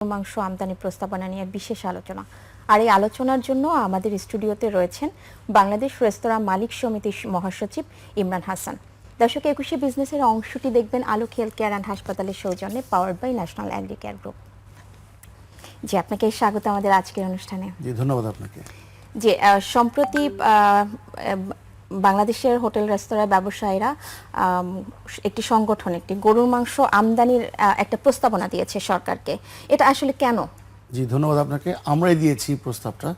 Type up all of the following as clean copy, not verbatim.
মাংস আমদানি প্রস্তাবনা নিয়ে বিশেষ আলোচনা। আর এই আলোচনার জন্য আমাদের স্টুডিওতে রয়েছেন বাংলাদেশ রেস্তোরাঁ মালিক সমিতির মহাসচিব ইমরান হাসান। দর্শক, একুশে বিজনেসের অংশটি দেখবেন আলোক হেলথ কেয়ার অ্যান্ড হাসপাতালের সৌজন্যে, powered by national agri care group. জি, আপনাকে স্বাগত আমাদের আজকের অনুষ্ঠানে। জি, ধন্যবাদ আপনাকে। যে সম্প্রতি বাংলাদেশের হোটেল রেস্তোরাঁ ব্যবসায়ীরা একটি সংগঠন একটি গরুর মাংস আমদানির একটা প্রস্তাবনা দিয়েছে সরকারকে। এটা আসলে কেন? জি, ধন্যবাদ আপনাকে। আমরাই দিয়েছি প্রস্তাবটা,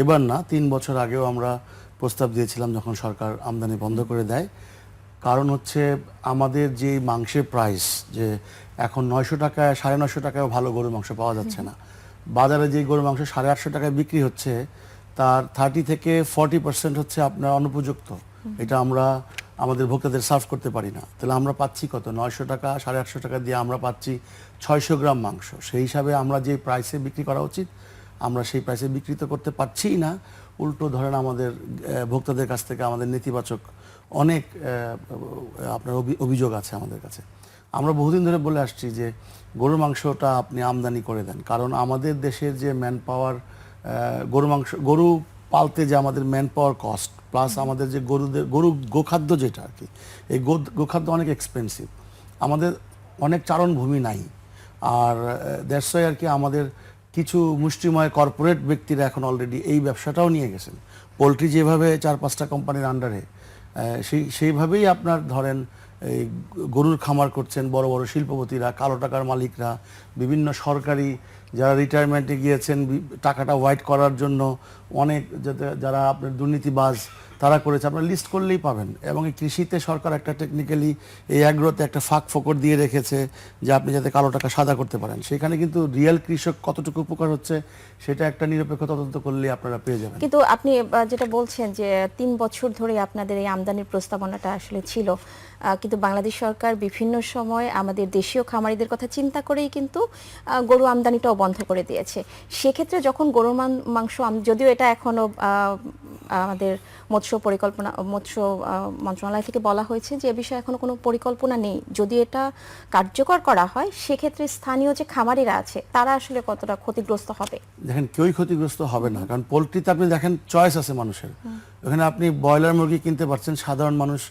এবার না 3 বছর আগেও আমরা প্রস্তাব দিয়েছিলাম যখন সরকার আমদানি বন্ধ করে দেয়। কারণ হচ্ছে আমাদের যে মাংসের প্রাইস, যে এখন 900 টাকায় 950 টাকায়ও ভালো গরুর মাংস পাওয়া যাচ্ছে না। বাজারে যে গরুর মাংস 850 টাকায় বিক্রি হচ্ছে তার 30 থেকে 40% হচ্ছে আপনার অনুপযুক্ত। এটা আমরা আমাদের ভোক্তাদের সার্ভ করতে পারি না। তাহলে আমরা পাচ্ছি কত? 900 টাকা 850 টাকা দিয়ে আমরা পাচ্ছি 600 গ্রাম মাংস। সেই হিসাবে আমরা যে প্রাইসে বিক্রি করা উচিত আমরা সেই প্রাইসে বিক্রি তো করতে পারছি না। উল্টো ধরেন আমাদের ভোক্তাদের কাছ থেকে আমাদের নেতিবাচক অনেক আপনার অভিযোগ আছে আমাদের কাছে। আমরা বহুদিন ধরে বলে আসছি যে গরুর মাংসটা আপনি আমদানি করে দেন, কারণ আমাদের দেশের যে ম্যান পাওয়ার, গরু পালতে যে আমাদের ম্যান পাওয়ার কস্ট প্লাস আমাদের যে গোখাদ্য যেটা আর কি, এই গোখাদ্য অনেক এক্সপেন্সিভ। আমাদের অনেক চারণভূমি নাই। আর দ্যাটস ওয়াই আর কি আমাদের কিছু মুষ্টিময় কর্পোরেট ব্যক্তিরা এখন অলরেডি এই ব্যবসাটাও নিয়ে গেছেন। পোলট্রি যেভাবে 4-5টা কোম্পানির আন্ডারে, সেইভাবেই আপনার ধরেন এই গরুর খামার করছেন বড় বড় শিল্পপতিরা, কালো টাকার মালিকরা, বিভিন্ন সরকারি যারা রিটায়ারমেন্টে গিয়েছেন টাকাটা হোয়াইট করার জন্য, অনেক যারা আপনার দুর্নীতিবাজ তারা করেছে। আপনারা লিস্ট করলেই পাবেন। এবং এই কৃষিতে সরকার একটা টেকনিক্যালি এই অ্যাগ্রোতে একটা ফাঁক ফোকর দিয়ে রেখেছে যে আপনি যাতে কালো টাকা সাদা করতে পারেন। সেখানে কিন্তু রিয়েল কৃষক কতটুকু উপকার হচ্ছে সেটা একটা নিরপেক্ষ তদন্ত করলে আপনারা পেয়ে যাবেন। কিন্তু আপনি যেটা বলছেন যে 3 বছর ধরে আপনাদের এই আমদানির প্রস্তাবনাটা আসলে ছিল, কিন্তু বাংলাদেশ সরকার বিভিন্ন সময় আমাদের দেশীয় খামারিদের কথা চিন্তা করেই কিন্তু গরু আমদানিটাও বন্ধ করে দিয়েছে। সেক্ষেত্রে যখন গরুর মাংস, যদিও এটা এখনো আমাদের মৎস্য মন্ত্রণালয় থেকে বলা হয়েছে যে এ বিষয়ে এখনো কোনো পরিকল্পনা নেই, যদি এটা কার্যকর করা হয় সেক্ষেত্রে স্থানীয় যে খামারিরা আছে তারা আসলে কতটা ক্ষতিগ্রস্ত হবে? দেখেন, কেউই ক্ষতিগ্রস্ত হবে না, কারণ পোলট্রিতে আপনি দেখেন চয়েস আছে মানুষের। ওখানে আপনি ব্রয়লার মুরগি কিনতে পারছেন, সাধারণ মানুষ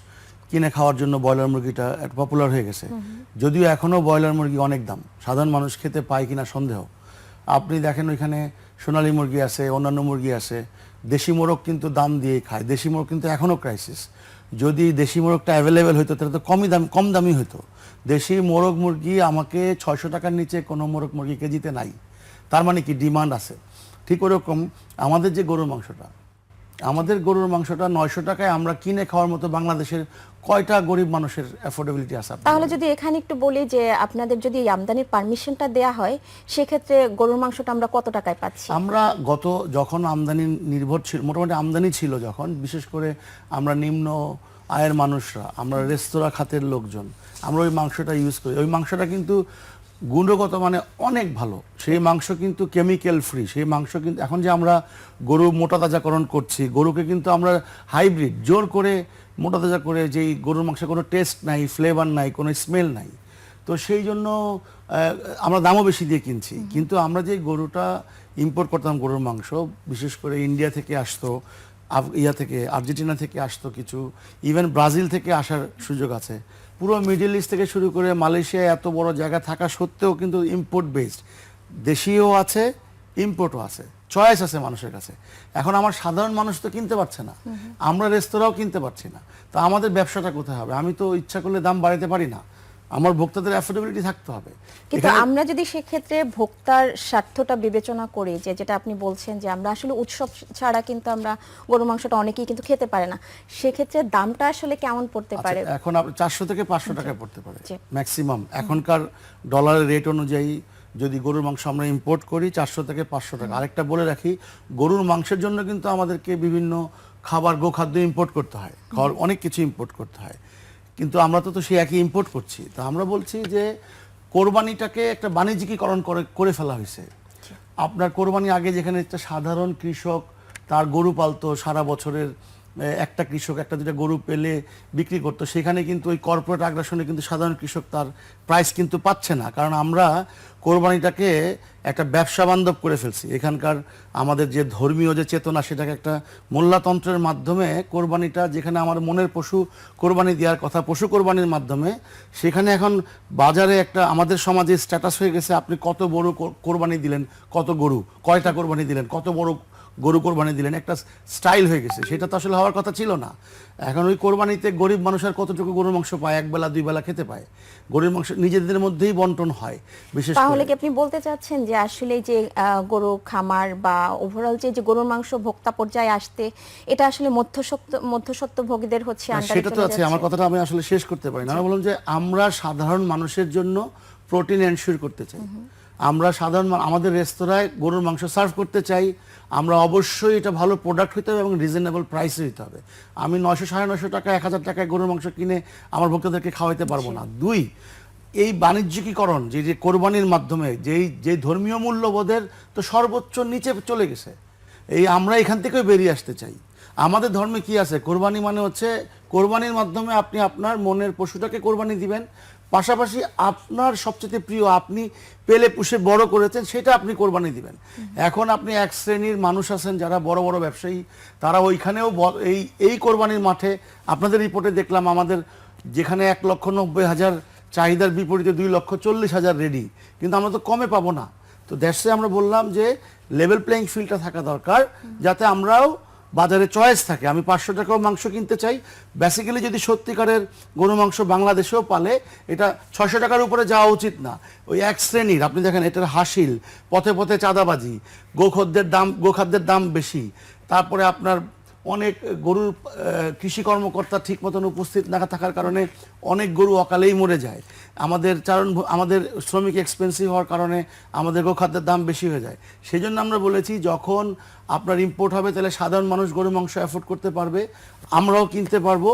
কিনে খাওয়ার জন্য ব্রয়লার মুরগিটা একটা পপুলার হয়ে গেছে। যদিও এখনও ব্রয়লার মুরগি অনেক দাম, সাধারণ মানুষ খেতে পায় কিনা সন্দেহ। আপনি দেখেন ওইখানে সোনালী মুরগি আছে, অন্যান্য মুরগি আছে। দেশি মোরগ কিন্তু দাম দিয়ে খায়, দেশি মোরগ কিন্তু এখনও ক্রাইসিস। যদি দেশি মোরগটা অ্যাভেলেবেল হতো তাহলে তো কম দামি হতো। দেশি মোরগ মুরগি আমাকে 600 টাকার নিচে কোনো মোরগ মুরগি কেজিতে নাই। তার মানে কি ডিমান্ড আছে। ঠিক ওরকম আমাদের যে গরুর মাংসটা, 900 টাকায় আমরা কিনে খাওয়ার মতো বাংলাদেশের কয়টা গরিব মানুষের অ্যাফোর্ডেবিলিটি আছে? তাহলে যদি এখানে একটু বলি যে আপনাদের যদি আমদানির পারমিশনটা দেয়া হয় সেক্ষেত্রে গরুর মাংসটা আমরা কত টাকায় পাচ্ছি? আমরা যখন আমদানি নির্ভর ছিল, মোটামুটি আমদানি ছিল যখন, বিশেষ করে আমরা নিম্ন আয়ের মানুষরা, আমরা রেস্তোরাঁ খাতের লোকজন, আমরা ওই মাংসটা ইউজ করি। ওই মাংসটা কিন্তু গুণগত মানে অনেক ভালো। সেই মাংস কিন্তু কেমিক্যাল ফ্রি। সেই মাংস কিন্তু এখন যে আমরা গরু মোটা তাজাকরণ করছি, গরুকে কিন্তু আমরা হাইব্রিড জোর করে মোটা তাজা করে, যেই গরুর মাংসে কোনো টেস্ট নাই, ফ্লেভার নাই, কোনো স্মেল নাই। তো সেই জন্য আমরা দামও বেশি দিয়ে কিনছি। কিন্তু আমরা যে গরুটা ইম্পোর্ট করতাম গরুর মাংস, বিশেষ করে ইন্ডিয়া থেকে আসতো, আর্জেন্টিনা থেকে আসতো কিছু, ইভেন ব্রাজিল থেকে আসার সুযোগ আছে। পুরো মিডল ইস্ট থেকে শুরু করে মালয়েশিয়ায় এত বড় জায়গা থাকা সত্ত্বেও কিন্তু ইম্পোর্ট বেসড, দেশীয় আছে ইম্পোর্টও আছে, চয়েস আছে মানুষের কাছে। এখন আমার সাধারণ মানুষ তো কিনতে পারছে না, আমরা রেস্তোরাঁও কিনতে পারছি না। তো আমাদের ব্যবসাটা কোথায় হবে? আমি তো ইচ্ছা করলে দাম বাড়াতে পারি না, আমার ভোক্তাদের অ্যাফোর্ডেবিলিটি থাকতে হবে। কিন্তু আমরা যদি সেক্ষেত্রে ভোক্তার স্বার্থটা বিবেচনা করি, যেটা আপনি বলছেন যে আমরা আসলে উৎসব ছাড়া কিন্তু আমরা গরু মাংসটা অনেকেই কিন্তু খেতে পারে না, সেক্ষেত্রে দামটা আসলে কেমন পড়তে পারে? এখন 400 থেকে 500 টাকায় পড়তে পারে ম্যাক্সিমাম। এখনকার ডলারের রেট অনুযায়ী যদি গরুর মাংস আমরা ইম্পোর্ট করি 400 থেকে 500 টাকা। আরেকটা বলে রাখি, গরুর মাংসের জন্য কিন্তু আমাদেরকে বিভিন্ন খাবার, গোখাদ্য ইম্পোর্ট করতে হয়, অনেক কিছু ইম্পোর্ট করতে হয়। কিন্তু আমরা তো সেই একই ইম্পোর্ট করছি। তো আমরা বলছি যে কোরবানিটাকে একটা বাণিজ্যিকীকরণ করে ফেলা হয়েছে। আপনার কোরবানি আগে যেখানে একটা সাধারণ কৃষক তার গরু পালতো, সারা বছরের একটা কৃষক একটা দুটা গরু পেলে বিক্রি করতো, সেখানে কিন্তু ওই কর্পোরেট আগ্রাসনে কিন্তু সাধারণ কৃষক তার প্রাইস কিন্তু পাচ্ছে না, কারণ আমরা কোরবানিটাকে একটা ব্যবসা বান্ধব করে ফেলছি। এখানকার আমাদের যে ধর্মীয় যে চেতনা, সেটাকে একটা মোল্লাতন্ত্রের মাধ্যমে কোরবানিটা, যেখানে আমার মনের পশু কোরবানি দেওয়ার কথা পশু কোরবানির মাধ্যমে, সেখানে এখন বাজারে একটা আমাদের সমাজে স্ট্যাটাস হয়ে গেছে, আপনি কত বড় কোরবানি দিলেন, কত গরু, কয়টা কোরবানি দিলেন, কত বড় গরু কোরবানি দিলেন, একটা স্টাইল হয়ে গেছে। সেটা তো আসলে হওয়ার কথা ছিল না। এখন ওই কোরবানিতে গরিব মানুষ আর কতটুকু গরুর মাংস পায়, একবেলা দুই বেলা খেতে পায়। গরুর মাংস নিজেদের মধ্যেই বন্টন হয় বিশেষ তাহলে করে। কি আপনি বলতে চাচ্ছেন যে আসলে যে গরু খামার বা ওভারঅল যে গরুর মাংস ভোক্তা পর্যায়ে আসতে, এটা আসলে মধ্যস্বত্বভোগীদের হচ্ছে না, আন্ডারে সেটা তো চলে আছে। যাচ্ছে? আমার কথাটা আমি আসলে শেষ করতে পারি না। আমি বললাম যে আমরা সাধারণ মানুষের জন্য প্রোটিন এনশিওর করতে চাই। আমরা আমাদের রেস্তোরাঁয় গরুর মাংস সার্ভ করতে চাই, আমরা অবশ্যই এটা ভালো প্রোডাক্ট হতে হবে এবং রিজনেবল প্রাইসে দিতে হবে। আমি 900 950 টাকা 1000 টাকায় গরুর মাংস কিনে আমার ভক্তদেরকে খাওয়াইতে পারবো না। দুই, এই বাণিজ্যিকীকরণ যে কোরবানির মাধ্যমে যে ধর্মীয় মূল্যবোধের তো সর্বোচ্চ নিচে চলে গেছে, আমরা এখান থেকেও বেরিয়ে আসতে চাই। আমাদের ধর্মে কি আছে? কোরবানি মানে হচ্ছে কোরবানির মাধ্যমে আপনি আপনার মনের পশুটাকে কোরবানি দিবেন, পাশাপাশি আপনার সবচেয়ে প্রিয়, আপনি পেলে পুষে বড় করেছেন, সেটা আপনি কোরবানি দিবেন। এখন আপনি এক শ্রেণীর মানুষ আছেন যারা বড় বড় ব্যবসায়ী, তারা ওইখানেও এই কোরবানির মাঠে, আপনাদের রিপোর্টে দেখলাম আমাদের যেখানে 1,90,000 চাহিদার বিপরীতে 2,40,000 রেডি, কিন্তু আমরা তো কমে পাবো না। তো দেশে আমরা বললাম যে লেভেল প্লেইং ফিল্ডটা থাকা দরকার, যাতে আমরাও বাজারে চয়েস থাকে। আমি 500 টাকাও মাংস কিনতে চাই, বেসিক্যালি যদি সত্যিকারের গরু মাংস বাংলাদেশেও পালে, এটা 600 টাকার উপরে যাওয়া উচিত না। ওই এক শ্রেণীর, আপনি দেখেন এটার হাসিল, পথে পথে চাঁদাবাজি, গোখাদ্যের দাম বেশি, তারপরে আপনার অনেক গরুর কৃষি কর্মকর্তা ঠিক মতন উপস্থিত না থাকার কারণে অনেক গরু অকালেই মরে যায়। আমাদের শ্রমিক এক্সপেন্সিভ হওয়ার কারণে আমাদের গোখাদ্যের দাম বেশি হয়ে যায়। সেই জন্য আমরা বলেছি যখন আপনার ইম্পোর্ট হবে, তাহলে সাধারণ মানুষ গরু মাংস অ্যাফোর্ড করতে পারবে, আমরাও কিনতে পারবো,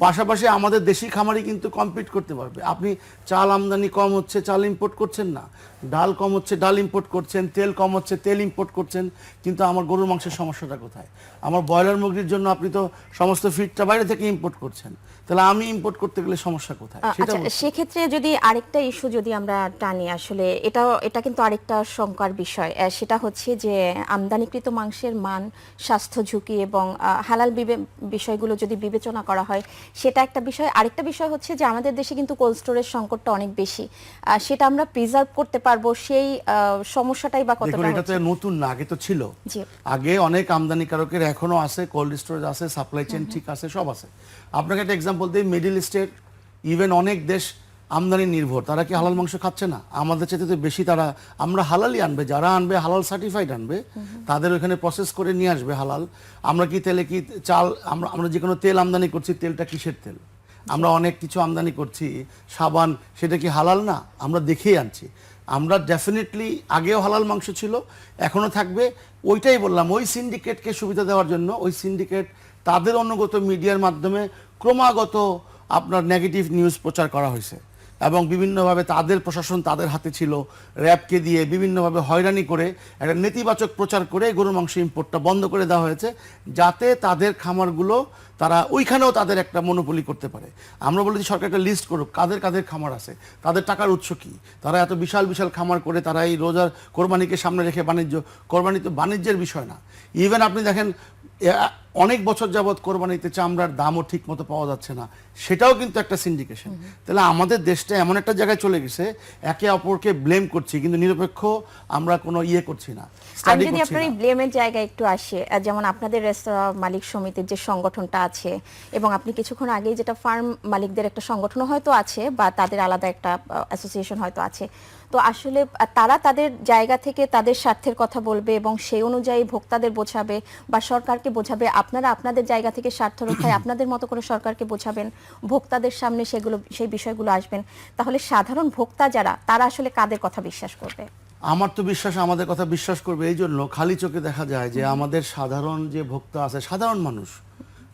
পাশাপাশি আমাদের দেশি খামারি কিন্তু কম্পিট করতে পারবে। আপনি চাল আমদানি কম হচ্ছে, চাল ইম্পোর্ট করছেন না, ডাল কম হচ্ছে, ডাল ইম্পোর্ট করছেন, তেল কম হচ্ছে, তেল ইম্পোর্ট করছেন, কিন্তু আমার গরুর মাংসের সমস্যাটা কোথায়? আমার ব্রয়লার মুরগির জন্য আপনি তো সমস্ত ফিডটা বাইরে থেকে ইম্পোর্ট করছেন, তাহলে আমি ইম্পোর্ট করতে গেলে সমস্যা কোথায়? সেটা আচ্ছা, সেক্ষেত্রে যদি আরেকটা ইস্যু যদি আমরা টানি, আসলে এটা কিন্তু আরেকটা শঙ্কার বিষয়, সেটা হচ্ছে যে আমদানিকৃত মাংসের মান, স্বাস্থ্য ঝুঁকি এবং হালাল বিষয়গুলো যদি বিবেচনা করা হয়, সেটা একটা বিষয়। আরেকটা বিষয় হচ্ছে যে আমাদের দেশে কিন্তু কোল্ড স্টোরেজ সংকটটা অনেক বেশি, সেটা আমরা প্রিজার্ভ করতে পারবো, সেই সমস্যাটাই বা কতটা দেখুন, এটা তো হচ্ছে? নতুন না, আগে তো ছিল। জি। আগে অনেক আমদানিকারকের এখনো আছে, কোল্ড স্টোরেজ আছে, সাপ্লাই চেইন ঠিক আছে, সব আছে। আপনাকে একটা এক্সাম্পল দিই, মিডল ইস্টের ইভেন অনেক দেশ আমদানি নির্ভর, তারা কি হালাল মাংস খাচ্ছে না? আমাদের চাইতে তো বেশি তারা, আমরা হালালই আনবে, যারা আনবে হালাল সার্টিফাইড আনবে, তাদের ওখানে প্রসেস করে নিয়ে আসবে হালাল। আমরা কি তেলে কি চাল, আমরা যে কোনো তেল আমদানি করছি, তেলটা কিসের তেল? আমরা অনেক কিছু আমদানি করছি, সাবান, সেটা কি হালাল না? আমরা দেখেই আনছি। আমরা ডেফিনেটলি, আগেও হালাল মাংস ছিল, এখনো থাকবে। ওইটাই বললাম, ওই সিন্ডিকেটকে সুবিধা দেওয়ার জন্য ওই সিন্ডিকেট তাদের অনুগত মিডিয়ার মাধ্যমে ক্রমাগত আপনার নেগেটিভ নিউজ প্রচার করা হয়েছে, এবং বিভিন্নভাবে তাদের প্রশাসন তাদের হাতে ছিল, র্যাবকে দিয়ে বিভিন্নভাবে হয়রানি করে একটা নেতিবাচক প্রচার করে গরুর মাংস ইম্পোর্টটা বন্ধ করে দেওয়া হয়েছে, যাতে তাদের খামারগুলো, তারা ওইখানেও তাদের একটা মনোপলি করতে পারে। আমরা বলেছি সরকার একটা লিস্ট করুক কাদের কাদের খামার আছে, তাদের টাকার উৎস কি, তারা এত বিশাল বিশাল খামার করে তারা এই রোজার কোরবানিকে সামনে রেখে কোরবানি তো বাণিজ্যের বিষয় না। ইভেন আপনি দেখেন অনেক বছর যাবৎ কোরবানিতে চামড়ার দামও ঠিক মতো পাওয়া যাচ্ছে না, সেটাও কিন্তু একটা সিন্ডিকেশন। তাহলে আমাদের দেশটা এমন একটা জায়গায় চলে গেছে, একে অপরকে ব্লেম করছি কিন্তু নিরপেক্ষ আমরা কোনো করছি না, আমি স্টাডি যদি করছি আপনার এই না। ব্লেমের জায়গায় একটু আসি, যেমন আপনাদের রেস্তোরাঁ মালিক সমিতির যে সংগঠনটা আছে, এবং আপনি কিছুক্ষণ আগেই যেটা ফার্ম মালিকদের একটা সংগঠন হয়তো আছে, বা তাদের আলাদা একটা অ্যাসোসিয়েশন হয়তো আছে, তো আসলে তারা তাদের জায়গা থেকে তাদের স্বার্থের কথা বলবে এবং সেই অনুযায়ী ভোক্তাদের বোঝাবে বা সরকারকে বোঝাবে, আপনারা আপনাদের জায়গা থেকে স্বার্থ রক্ষায় আপনাদের মতো করে সরকারকে বোঝাবেন, ভোক্তাদের সামনে সেই বিষয়গুলো আসবেন, তাহলে সাধারণ ভোক্তা যারা, তারা আসলে কাদের কথা বিশ্বাস করবে? আমার তো বিশ্বাস আমাদের কথা বিশ্বাস করবে। এই জন্য খালি চোখে দেখা যায় যে আমাদের সাধারণ যে ভোক্তা আছে, সাধারণ মানুষ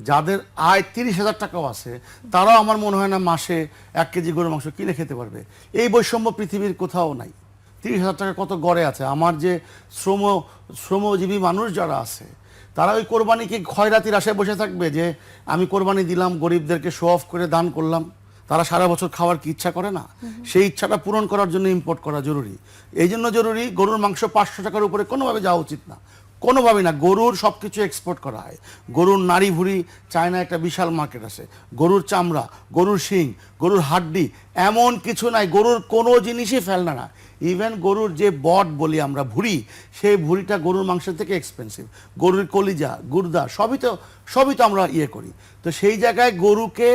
যাদের আয় 30,000 টাকাও আছে, তারাও আমার মনে হয় না মাসে 1 কেজি গরুর মাংস কিনে খেতে পারবে। এই বৈষম্য পৃথিবীর কোথাও নাই। 30,000 টাকা কত গড়ে আছে। আমার যে শ্রমজীবী মানুষ যারা আছে, তারা ওই কোরবানিকে ক্ষয়রাতির আশায় বসে থাকবে যে আমি কোরবানি দিলাম, গরিবদেরকে শো অফ করে দান করলাম, তারা সারা বছর খাওয়ার কি ইচ্ছা করে না? সেই ইচ্ছাটা পূরণ করার জন্য ইম্পোর্ট করা জরুরি। এই জন্য জরুরি, গরুর মাংস 500 টাকার উপরে কোনোভাবে যাওয়া উচিত না, কোনোভাবেই না। গরুর সব কিছু এক্সপোর্ট করা হয়। গরুর নাড়ি ভুড়ি চায়না একটা বিশাল মার্কেট আছে, গরুর চামড়া, গরুর শিং, গরুর হাড্ডি, এমন কিছু নাই গরুর কোনো জিনিসই ফেলনা না। ইভেন গরুর যে বট বলি আমরা, ভুঁড়ি, সেই ভুঁড়িটা গরুর মাংসের থেকে এক্সপেন্সিভ। গরুর কলিজা, গুর্দা, সবই তো আমরা ইয়ে করি। তো সেই জায়গায় গরুকে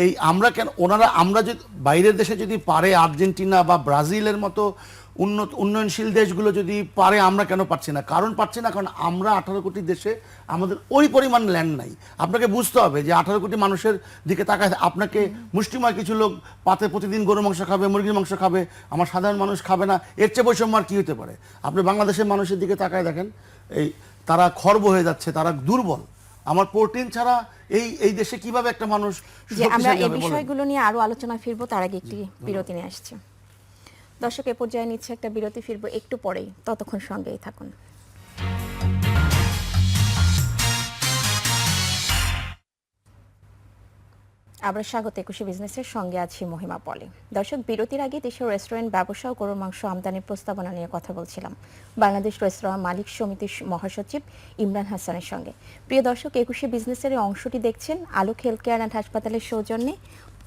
এই আমরা কেন, ওনারা, আমরা যদি বাইরের দেশে যদি পারে, আর্জেন্টিনা বা ব্রাজিলের মতো উন্নয়নশীল দেশগুলো যদি পারে, আমরা কেন পারছি না? কারণ পারছি না, কারণ আমরা 18 কোটি দেশে আমাদের ওই পরিমাণ ল্যান্ড নাই। আপনাকে বুঝতে হবে যে 18 কোটি মানুষের দিকে তাকায় আপনাকে মুষ্টিময় কিছু লোক পাতে প্রতিদিন গরুর মাংস খাবে, মুরগির মাংস খাবে, আমার সাধারণ মানুষ খাবে না। এর চেয়ে বৈষম্য আর কি হতে পারে? আপনি বাংলাদেশের মানুষের দিকে তাকায় দেখেন, এই তারা খর্ব হয়ে যাচ্ছে, তারা দুর্বল। আমার প্রোটিন ছাড়া এই দেশে কিভাবে একটা মানুষ যে আমরা শক্তিশালী এই হবে বলেন? বিষয়গুলো নিয়ে আরো আলোচনা ফিরবো, তার আগে একটি বিরতি নিয়ে আসছে। দর্শক, এ পর্যায়ে নিচ্ছে একটা বিরতি, ফিরবো একটু পরেই, ততক্ষণ সঙ্গেই থাকুন। আবার স্বাগত 21 বিজনেসের সঙ্গে আছি মহিমা পলি। দর্শক, বিরতির আগে দেশের রেস্টুরেন্ট ব্যবসা ও গরুর মাংস আমদানির প্রস্তাবনা নিয়ে কথা বলছিলাম বাংলাদেশ রেস্তোরাঁ মালিক সমিতির মহাসচিব ইমরান হাসানের সঙ্গে। প্রিয় দর্শক, 21 বিজনেসের এই অংশটি দেখছেন আলোক হেলথ কেয়ার অ্যান্ড হাসপাতালের সৌজন্যে,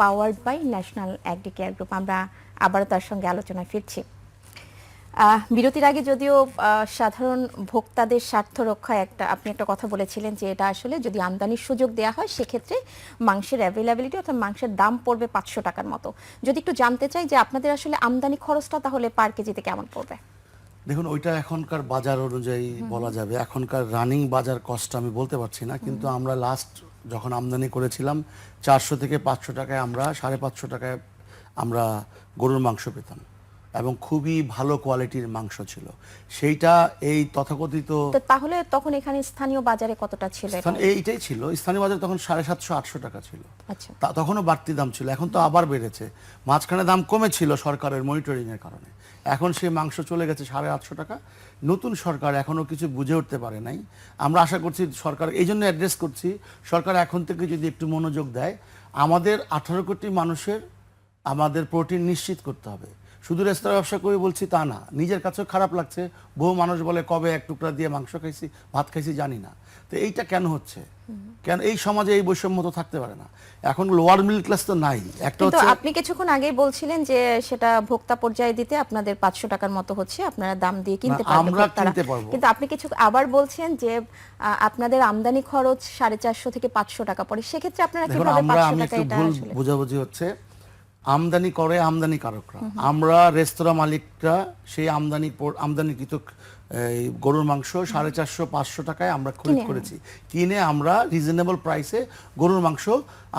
powered by national agri care group. আমরা আবারও তার সঙ্গে আলোচনায় ফিরছি। বিরতির আগে যদিও সাধারণ ভোক্তাদের স্বার্থ রক্ষায় আপনি একটা কথা বলেছিলেন যে এটা আসলে যদি আমদানির সুযোগ দেওয়া হয় সেক্ষেত্রে মাংসের অ্যাভেলেবিলিটি অর্থাৎ মাংসের দাম পড়বে 500 টাকার মতো। যদি একটু জানতে চাই যে আপনাদের আসলে আমদানি খরচটা তাহলে পার কেজিতে কেমন পড়বে? দেখুন, ওইটা এখনকার বাজার অনুযায়ী বলা যাবে। এখনকার রানিং বাজার কষ্ট আমি বলতে পারছি না, কিন্তু আমরা লাস্ট যখন আমদানি করেছিলাম 400 থেকে 500 টাকায়, আমরা 550 টাকায় আমরা গরুর মাংস পেতাম, এবং খুবই ভালো কোয়ালিটির মাংস ছিল সেইটা। এই তথাকথিত তাহলে তখন এখানে স্থানীয় বাজারে কতটা ছিল? এইটাই ছিল স্থানীয় বাজারে তখন 750-800 টাকা ছিল। আচ্ছা, তখনও বাড়তি দাম ছিল, এখন তো আবার বেড়েছে। মাঝখানে দাম কমেছিল সরকারের মনিটরিং এর কারণে, এখন সেই মাংস চলে গেছে 850 টাকা। নতুন সরকার এখনো কিছু বুঝে উঠতে পারে নাই। আমরা আশা করছি সরকার, এই জন্য অ্যাড্রেস করছি, সরকার এখন থেকে যদি একটু মনোযোগ দেয়, আমাদের 18 কোটি মানুষের আমাদের প্রোটিন নিশ্চিত করতে হবে। শুধু রেস্তোরাঁ ব্যবসা করে বলছি তা না, নিজের কাছেও খারাপ লাগছে। বহু মানুষ বলে কবে এক টুকরা দিয়ে মাংস খাইছি, ভাত খাইছি জানি না। তো এইটা কেন হচ্ছে? কেন এই সমাজে এই বৈষম্য তো থাকতে পারে না। এখন লোয়ার মিডল ক্লাস তো নাই। একটা কিন্তু হচ্ছে, আপনি কিছুক্ষণ আগেই বলছিলেন যে সেটা ভোক্তা পর্যায়ে দিতে আপনাদের 500 টাকার মতো হচ্ছে, আপনারা দাম দিয়ে কিনতে পারবেন, আমরা ভোক্তারা। কিনতে পারবো। কিন্তু আপনি কিছু আবার বলছেন যে আপনাদের আমদানি খরচ 450 থেকে 500 টাকা পড়ে, সেক্ষেত্রে আপনারা দেখুন, কিভাবে 500 আমি টাকা একটু এটা ভুল আসলে? বোঝাবুঝি হচ্ছে। আমদানি করে আমদানিকারকরা, আমরা রেস্তোরাঁ মালিকরা সেই আমদানিকৃত এই গরুর মাংস 450-500 টাকায় আমরা খরিদ করেছি, কিনে আমরা রিজনেবল প্রাইসে গরুর মাংস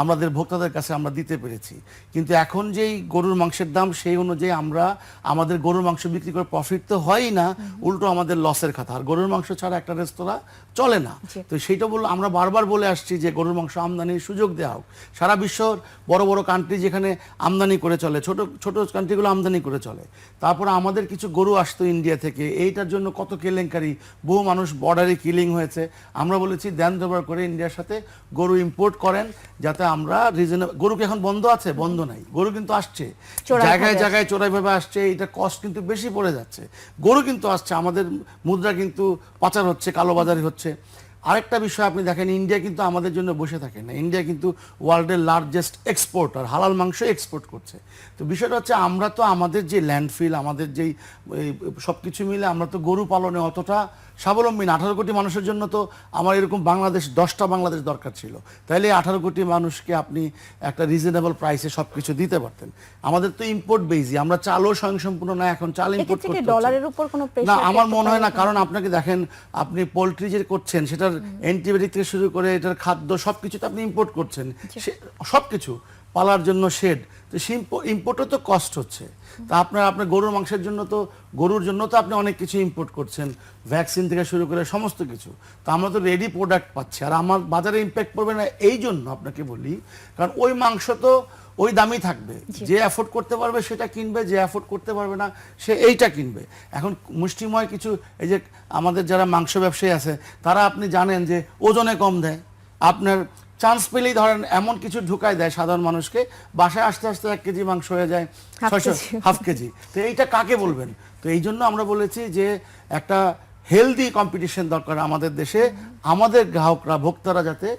আমাদের ভোক্তাদের কাছে আমরা দিতে পেরেছি। কিন্তু এখন যেই গরুর মাংসের দাম, সেই অনুযায়ী আমরা আমাদের গরুর মাংস বিক্রি করে প্রফিট তো হয়ই না, উল্টো আমাদের লসের কথা। আর গরুর মাংস ছাড়া একটা রেস্তোরাঁ চলে না। তো সেইটা বললো, আমরা বারবার বলে আসছি যে গরুর মাংস আমদানির সুযোগ দেওয়া হোক। সারা বিশ্বর বড় বড় কান্ট্রি যেখানে আমদানি করে চলে, ছোট ছোট কান্ট্রিগুলো আমদানি করে চলে। তারপর আমাদের কিছু গরু আসতো ইন্ডিয়া থেকে, এইটার জন্য কত কেলেঙ্কারি, বহু মানুষ বর্ডারে কিলিং হয়েছে। আমরা বলেছি দেন দরবার করে ইন্ডিয়ার সাথে গরু ইম্পোর্ট করেন, যাতে আমরা রিজনেবল। গরুকে এখন বন্ধ আছে? বন্ধ নাই, গরু কিন্তু আসছে, জায়গায় জায়গায় চোরাইভাবে আসছে। এটা কস্ট কিন্তু বেশি পড়ে যাচ্ছে। গরু কিন্তু আসছে, আমাদের মুদ্রা কিন্তু পাচার হচ্ছে, কালোবাজারি হচ্ছে। আরেকটা বিষয় আপনি দেখেন, ইন্ডিয়া কিন্তু আমাদের জন্য বসে থাকে না। ইন্ডিয়া কিন্তু ওয়ার্ল্ডের লার্জেস্ট এক্সপোর্টার, হালাল মাংস এক্সপোর্ট করছে। তো বিষয়টা হচ্ছে, আমরা তো আমাদের যে ল্যান্ডফিল, আমাদের যেই সব কিছু মিলে আমরা তো গরু পালনে অতটা স্বাবলম্বী না। 18 কোটি মানুষের জন্য তো আমার এরকম বাংলাদেশ, 10টা বাংলাদেশ দরকার ছিল, তাইলে 18 কোটি মানুষকে আপনি একটা রিজনেবল প্রাইসে সব কিছু দিতে পারতেন। আমাদের তো ইম্পোর্ট বেইজি, আমরা চালও স্বয়ংসম্পূর্ণ না, এখন চাল ইম্পোর্ট করতে হচ্ছে। ডলারের উপর কোনো না, প্রেসার আমার মনে হয় না। কারণ আপনাকে দেখেন, আপনি পোলট্রি যে করছেন, সেটার অ্যান্টিবায়োটিক থেকে শুরু করে এটার খাদ্য সবকিছু তো আপনি ইম্পোর্ট করছেন, সবকিছু পালার জন্য শেড, তো সেই ইম্পোর্টও তো কস্ট হচ্ছে। তা আপনার গরুর মাংসের জন্য তো, গরুর জন্য তো আপনি অনেক কিছু ইম্পোর্ট করছেন, ভ্যাকসিন থেকে শুরু করে সমস্ত কিছু। তো আমরা তো রেডি প্রোডাক্ট পাচ্ছি, আর আমার বাজারে ইম্প্যাক্ট পড়বে না। এই জন্য আপনাকে বলি, কারণ ওই মাংস তো ওই দামই থাকবে। জি। যে অ্যাফোর্ড করতে পারবে সেটা কিনবে, যে অ্যাফোর্ড করতে পারবে না সে এইটা কিনবে। এখন মুষ্টিময় কিছু এই যে আমাদের যারা মাংস ব্যবসায়ী আছে তারা আপনি জানেন যে ওজনে কম দেয়, আপনার চান্স পেলেই ধরেন এমন কিছু ঢুকায় দেয় সাধারণ মানুষকে, বাসায় আসতে আসতে 1 কেজি মাংস হয়ে যায় হাফ কেজি। তো এইটা কাকে বলবেন? তো এই জন্য আমরা বলেছি যে একটা হেলদি কম্পিটিশন দরকার আমাদের দেশে, আমাদের গ্রাহকরা ভোক্তারা যাতে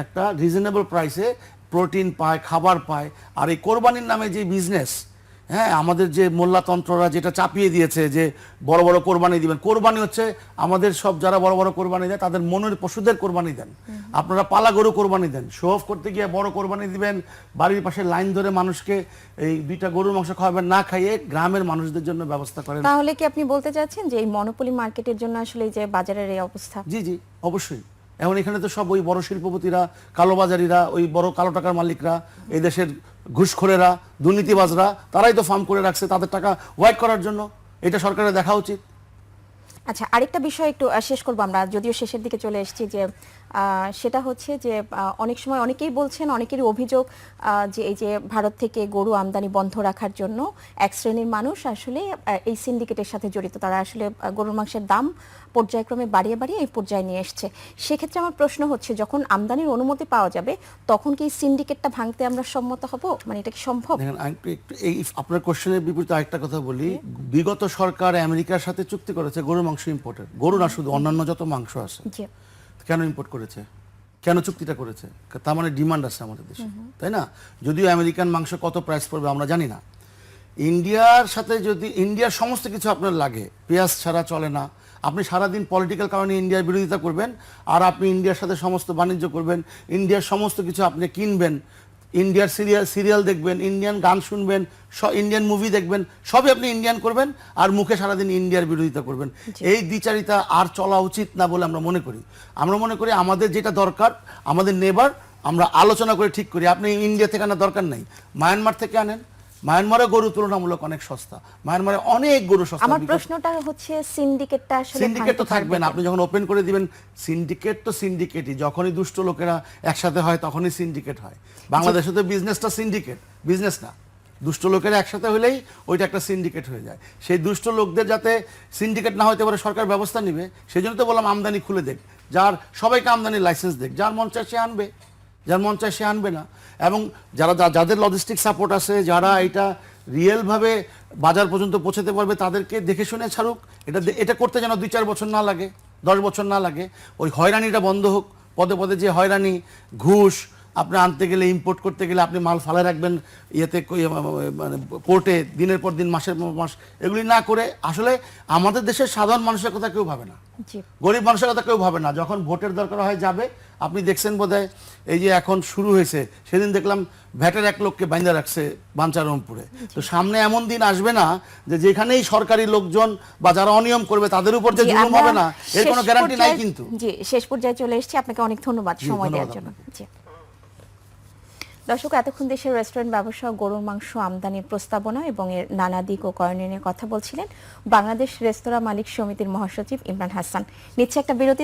একটা রিজনেবল প্রাইসে প্রোটিন পায়, খাবার পায়। আর এই কোরবানির নামে যে বিজনেস, হ্যাঁ, আমাদের যে মোল্লাতন্ত্ররা যেটা চাপিয়ে দিয়েছে যে বড় বড় কোরবানি দিবেন, কোরবানি হচ্ছে আমাদের সব যারা বড় বড় কোরবানি দেয় তাদের মনের পশুদের কোরবানি দেন, আপনারা পালা গরু কোরবানি দেন, শো অফ করতে গিয়ে বড় কোরবানি দিবেন, বাড়ির পাশে লাইন ধরে মানুষকে এই 2টা গরুর মাংস খাওয়াবেন, না খাইয়ে গ্রামের মানুষদের জন্য ব্যবস্থা করেন। তাহলে কি আপনি বলতে চাচ্ছেন যে এই মনোপলি মার্কেটের জন্য আসলে এই যে বাজারের এই অবস্থা? জি জি, অবশ্যই। এখন এখানে তো সব ওই বড় শিল্পপতিরা, কালোবাজারিরা, ওই বড় কালো টাকার মালিকরা, এই দেশের ঘুষখোরেরা, দুর্নীতিবাজরা, তারাই তো ফার্ম করে রাখছে তাদের টাকা হোয়াইট করার জন্য। এটা সরকারের দেখা উচিত। আচ্ছা, আরেকটা বিষয় একটু শেষ করবো আমরা, যদিও শেষের দিকে চলে এসেছি, যে সেটা হচ্ছে যে অনেক সময় অনেকেই বলছেন, অনেকেরই অভিযোগ যে এই যে ভারত থেকে গরু আমদানি বন্ধ রাখার জন্য এক শ্রেণীর মানুষ আসলে এই সিন্ডিকেটের সাথে জড়িত, তারা আসলে গরুর মাংসের দাম পর্যায়ক্রমে বাড়িয়ে বাড়িয়ে এই পর্যায়ে নিয়ে এসছে। সেক্ষেত্রে আমার প্রশ্ন হচ্ছে, যখন আমদানির অনুমতি পাওয়া যাবে তখন কি এই সিন্ডিকেটটা ভাঙতে আমরা সম্মত হব? মানে এটা কি সম্ভব? দেখেন, একটু এই আপনার কোশ্চেনের বিপরীতে আরেকটা কথা বলি। বিগত সরকার আমেরিকার সাথে চুক্তি করেছে গরুর মাংস ইম্পোর্টের, গরু না শুধু অন্যান্য যত মাংস আছে। জি। কেন ইম্পোর্ট করেছে? কেন চুক্তিটা করেছে? তার মানে ডিমান্ড আছে আমাদের দেশে, তাই না? যদিও আমেরিকান মাংস কত প্রাইস পড়বে আমরা জানি না। ইন্ডিয়ার সাথে যদি ইন্ডিয়ার সমস্ত কিছু আপনার লাগে, পেঁয়াজ ছাড়া চলে না। আপনি সারাদিন পলিটিক্যাল কারণে ইন্ডিয়ার বিরোধিতা করবেন, আর আপনি ইন্ডিয়ার সাথে সমস্ত বাণিজ্য করবেন, ইন্ডিয়ার সমস্ত কিছু আপনি কিনবেন, ইন্ডিয়ার সিরিয়াল দেখবেন, ইন্ডিয়ান গান শুনবেন, ইন্ডিয়ান মুভি দেখবেন, সবই আপনি ইন্ডিয়ান করবেন, আর মুখে সারাদিন ইন্ডিয়ার বিরোধিতা করবেন। এই দ্বিচারিতা আর চলা উচিত না বলে আমরা মনে করি। আমরা মনে করি আমাদের যেটা দরকার, আমাদের নেবার আমরা আলোচনা করে ঠিক করি। আপনি ইন্ডিয়া থেকে আনার দরকার নেই, মায়ানমার থেকে আনেন। মায়ানমারে গরু তুলনামূলক অনেক সস্তা, মায়ানমারে অনেক গরু সস্তা। আমার প্রশ্নটা হচ্ছে সিন্ডিকেটটা আসলে সিন্ডিকেট তো ভাঙতে থাকবে না, পারবে আপনি যখন ওপেন করে দিবেন। সিন্ডিকেট তো সিন্ডিকেটই, যখনই দুষ্ট লোকেরা একসাথে হয় তখনই সিন্ডিকেট হয়। বাংলাদেশে তো বিজনেসটা সিন্ডিকেট, বিজনেস না। দুষ্ট লোকেরা একসাথে হলেই ওইটা একটা সিন্ডিকেট হয়ে যায়। সেই দুষ্ট লোকদের যাতে সিন্ডিকেট না হতে পারে সরকার ব্যবস্থা নেবে। সেই জন্য তো বললাম আমদানি খুলে দেখ, যার সবাইকে আমদানির লাইসেন্স দেখ, যার মন চায় সে আনবে, যার মন চায় সে আনবে না। এবং যাদের লজিস্টিক সাপোর্ট আছে, যারা এটা রিয়েলভাবে বাজার পর্যন্ত পৌঁছাতে পারবে, তাদেরকে দেখে শুনে ছাড়ুক। এটা করতে যেন 2-4 বছর না লাগে, 10 বছর না লাগে। ওই হয়রানিটা বন্ধ হোক, পদে পদে যে হয়রানি, ঘুষ, আপনি আনতে গেলে, ইম্পোর্ট করতে গেলে আপনি মাল ফালায় রাখবেন ইয়েতে, মানে পোর্টে দিনের পর দিন, মাসের পর মাস, এগুলি না করে আসলে আমাদের দেশের সাধারণ মানুষের কথা কেউ ভাবে না, জি। গরিব মানুষের কথা কেউ ভাবে না। যখন ভোটের দরকার হয় যাবে, আপনি দেখছেন বোধহয় এই যে এখন শুরু হয়েছে, সেদিন দেখলাম ভ্যাটের 1 লোককে বাইন্দা রাখছে বাঞ্চারামপুরে। তো সামনে এমন দিন আসবে না যে যেখানেই সরকারি লোকজন বা যারা অনিয়ম করবে তাদের উপর যে জি, জুলুম আমরা হবে না, এর কোনো শেষ গ্যারান্টি নাই পর্যায়ে- কিন্তু। জি, শেষ পর্যায়ে চলে এসেছি। আপনাকে অনেক ধন্যবাদ জি, সময় দেওয়ার ধন্যবাদ জন্য। জি। দর্শক, এতক্ষণ দেশের রেস্টুরেন্ট ব্যবসা গরুর মাংস আমদানির প্রস্তাবনা এবং এর নানা দিক ও করণীয় নিয়ে কথা বলছিলেন বাংলাদেশ রেস্তোরাঁ মালিক সমিতির মহাসচিব ইমরান হাসান। নিচ্ছে একটা বিরতি।